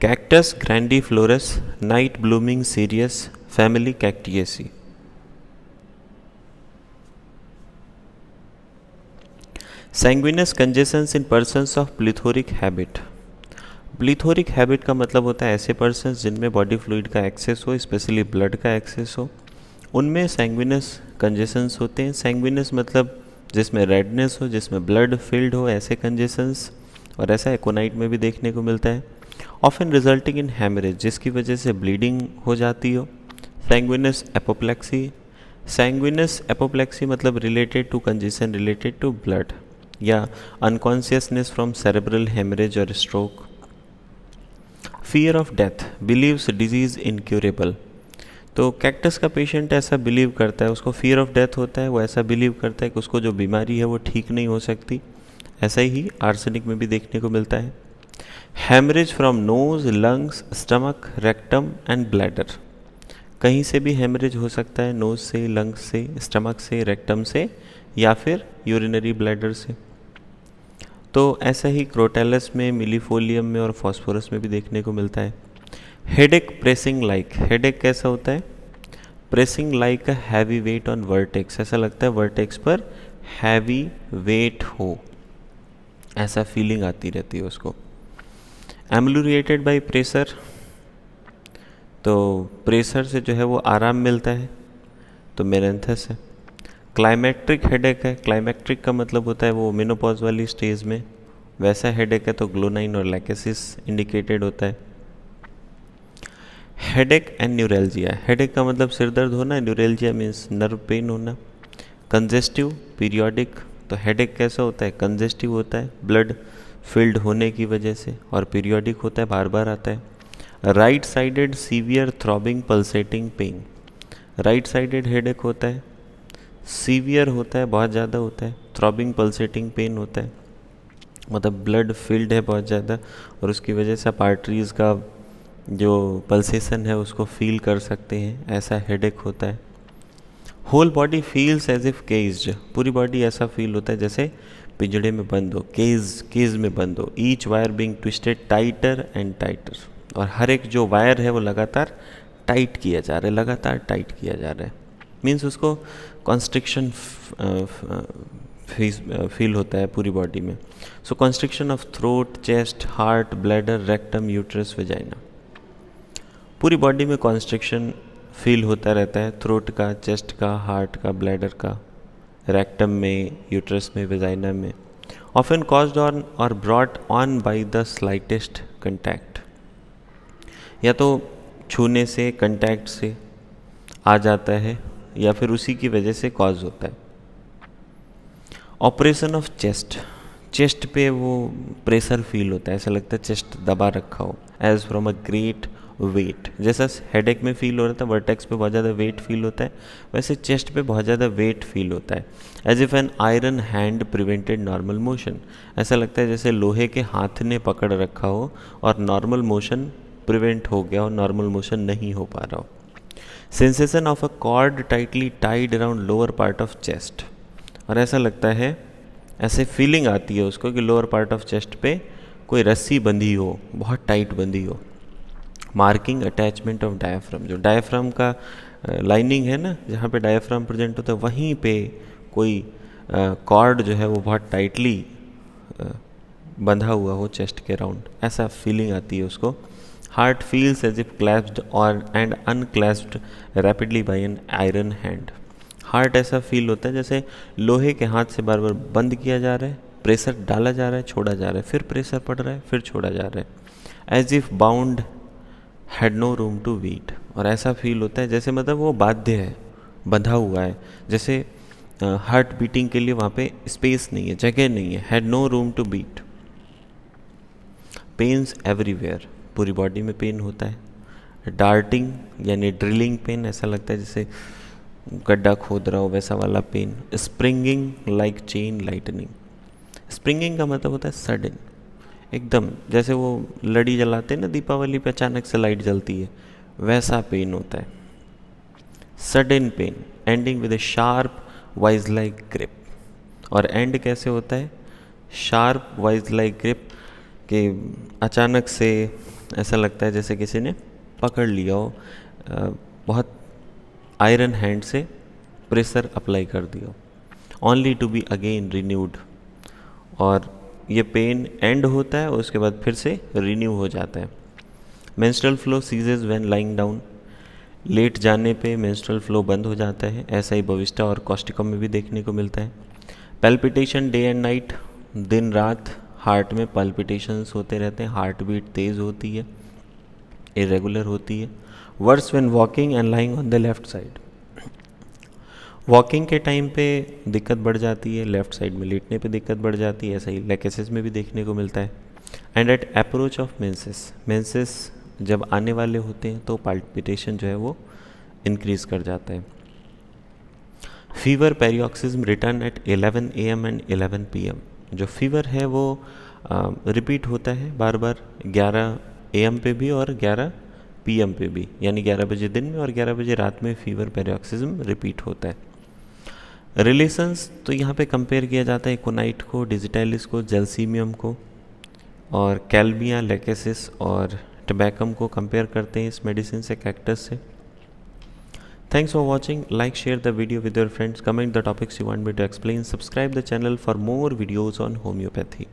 Cactus grandiflorus, night blooming cereus, family Cactaceae. Sanguineous congestions in persons of plethoric habit. Plethoric habit का मतलब होता है ऐसे persons जिनमें बॉडी फ्लूइड का एक्सेस हो, स्पेशली ब्लड का एक्सेस हो, उनमें सैंग्विनस कंजेशंस होते हैं। सैंग्विनस मतलब जिसमें रेडनेस हो, जिसमें ब्लड फिल्ड हो, ऐसे कंजेशंस, और ऐसा एकोनाइट में भी देखने को मिलता है। ऑफन रिजल्टिंग इन हैमरेज, जिसकी वजह से ब्लीडिंग हो जाती हो। सैंग्विनस एपोप्लेक्सी, सैंग्विनस एपोप्लेक्सी मतलब related to congestion related to blood, या अनकॉन्शियसनेस फ्रॉम सेरेब्रल हेमरेज और stroke. Fear of death, believes disease incurable, तो कैक्टस का पेशेंट ऐसा बिलीव करता है, उसको फियर ऑफ डेथ होता है, वो ऐसा बिलीव करता है कि उसको जो बीमारी है वो ठीक नहीं हो सकती। ऐसा ही आर्सेनिक में भी देखने को मिलता है। Haemorrhage from nose, lungs, stomach, rectum and bladder, कहीं से भी हेमरेज हो सकता है, नोज से, लंग्स से, स्टमक से, रेक्टम से, या फिर यूरिनरी ब्लैडर से। तो ऐसा ही क्रोटेलस में, मिलीफोलियम में और फॉस्फोरस में भी देखने को मिलता है। हेडेक प्रेसिंग लाइक, हेडेक कैसा होता है? Pressing like a heavy weight on vertex, ऐसा लगता है वर्टेक्स पर हैवी वेट हो, ऐसा फीलिंग आती रहती है उसको। एम्लुरिएटेड बाय प्रेशर, तो प्रेशर से जो है वो आराम मिलता है, तो मेरेंथस है। क्लाइमेट्रिक हेडेक है, क्लाइमेट्रिक का मतलब होता है वो मेनोपॉज वाली स्टेज में, वैसा हेडेक है तो ग्लोनाइन और लैकेसिस इंडिकेटेड होता है। हेडेक एंड न्यूरल्जिया, हेडेक का मतलब सिर दर्द होना, न्यूरल्जिया मीन्स नर्व पेन होना। कंजेस्टिव, पीरियोडिक, तो हेडेक कैसा होता है? कंजेस्टिव होता है ब्लड फिल्ड होने की वजह से, और पीरियोडिक होता है, बार बार आता है। Right sided severe throbbing pulsating pain, right sided headache होता है, सीवियर होता है, बहुत ज़्यादा होता है, थ्रॉबिंग पल्सेटिंग पेन होता है, मतलब ब्लड फिल्ड है बहुत ज़्यादा, और उसकी वजह से आप आर्टरीज़ का जो पल्सेशन है उसको फील कर सकते हैं, ऐसा हेडेक होता है। Whole body feels as if caged, पूरी बॉडी ऐसा फील होता है जैसे पिंजड़े में बंद हो, केज में बंद हो। Each wire being twisted tighter and tighter, और हर एक जो वायर है वो लगातार टाइट किया जा रहा है, लगातार टाइट किया जा रहा है, मीन्स उसको कॉन्स्ट्रिक्शन फील होता है पूरी बॉडी में। So constriction of throat, chest, heart, bladder, rectum, uterus, vagina, पूरी बॉडी में कॉन्स्ट्रिक्शन फील होता रहता है, थ्रोट का, चेस्ट का, हार्ट का, ब्लैडर का, रेक्टम में, यूट्रस में, वेजाइना में। ऑफन कॉज्ड ऑन और brought on by the slightest contact, या तो छूने से, कंटैक्ट से आ जाता है, या फिर उसी की वजह से कॉज होता है। ऑपरेशन ऑफ चेस्ट, चेस्ट पे वो प्रेशर फील होता है, ऐसा लगता है चेस्ट दबा रखा हो, as from a great weight, जैसा हेडेक में फील हो रहा था, वर्टेक्स पे बहुत ज़्यादा वेट फील होता है, वैसे चेस्ट पे बहुत ज़्यादा वेट फील होता है। As if an iron hand prevented normal motion, ऐसा लगता है जैसे लोहे के हाथ ने पकड़ रखा हो और नॉर्मल मोशन प्रिवेंट हो गया हो, नॉर्मल मोशन नहीं हो पा रहा हो। Sensation of a cord tightly tied around lower part of chest, और ऐसा लगता है, ऐसे फीलिंग आती है उसको कि लोअर पार्ट ऑफ चेस्ट पे कोई रस्सी बंधी हो, बहुत टाइट बंधी हो। मार्किंग अटैचमेंट ऑफ डायफ्राम, जो डायफ्राम का लाइनिंग है ना, जहाँ पे डायफ्राम प्रेजेंट होता है, वहीं पे कोई कॉर्ड जो है वो बहुत टाइटली बंधा हुआ हो चेस्ट के राउंड, ऐसा फीलिंग आती है उसको। Heart feels as if clasped और and unclasped rapidly by an iron hand, heart ऐसा फील होता है जैसे लोहे के हाथ से बार बार बंद किया जा रहा है, प्रेशर डाला जा रहा है, छोड़ा जा रहा है, फिर प्रेशर पड़ रहा है, फिर छोड़ा जा रहा है। As if bound had no room to beat, और ऐसा फील होता है जैसे मतलब वो बाध्य है, बंधा हुआ है, जैसे हार्ट बीटिंग के लिए वहाँ पे स्पेस नहीं है, जगह नहीं है। Had no room to beat. Pains everywhere, पूरी बॉडी में पेन होता है। डार्टिंग यानी ड्रिलिंग पेन, ऐसा लगता है जैसे गड्ढा खोद रहा हो, वैसा वाला pain. Springing like chain lightning, springing का मतलब होता है सडन, एकदम जैसे वो लड़ी जलाते हैं ना दीपावली पे, अचानक से लाइट जलती है, वैसा पेन होता है। Sudden pain ending with a sharp vice like grip, और एंड कैसे होता है? शार्प वाइज लाइक ग्रिप, कि अचानक से ऐसा लगता है जैसे किसी ने पकड़ लिया हो, बहुत आयरन हैंड से प्रेशर अप्लाई कर दिया, only to be again renewed. और ये पेन एंड होता है, उसके बाद फिर से रिन्यू हो जाता है। Menstrual flow ceases when lying down, लेट जाने पे मेंस्ट्रुअल फ्लो बंद हो जाता है। ऐसा ही बविस्टा और कॉस्टिकम में भी देखने को मिलता है। पैल्पिटेशन डे एंड नाइट, दिन रात हार्ट में पल्पिटेशंस होते रहते हैं, हार्ट बीट तेज़ होती है, इरेगुलर होती है। Worse when walking and lying on the left side, walking के टाइम पे दिक्कत बढ़ जाती है, लेफ़्ट साइड में लेटने पे दिक्कत बढ़ जाती है। ऐसा ही लेकेसिस में भी देखने को मिलता है। And at approach of menses, menses जब आने वाले होते हैं तो पाल्पिटेशन जो है वो इंक्रीज़ कर जाता है। Fever paroxysm return at 11 AM and 11 PM, जो फीवर है वो रिपीट होता है बार बार 11 AM पे भी और 11 PM पे भी, यानी 11 बजे दिन में और 11 बजे रात में फीवर पेरिऑक्सिज्म रिपीट होता है। रिलेशंस, तो यहाँ पे कंपेयर किया जाता है कोनाइट को, डिजिटैलिस को, जेल्सीमियम को, और कैल्बिया, लेकेसिस और टबैकम को कंपेयर करते हैं इस मेडिसिन से, कैक्टस से। Thanks for watching. Like, share the video with your friends. Comment the topics you want me to explain. Subscribe the channel for more videos on homeopathy.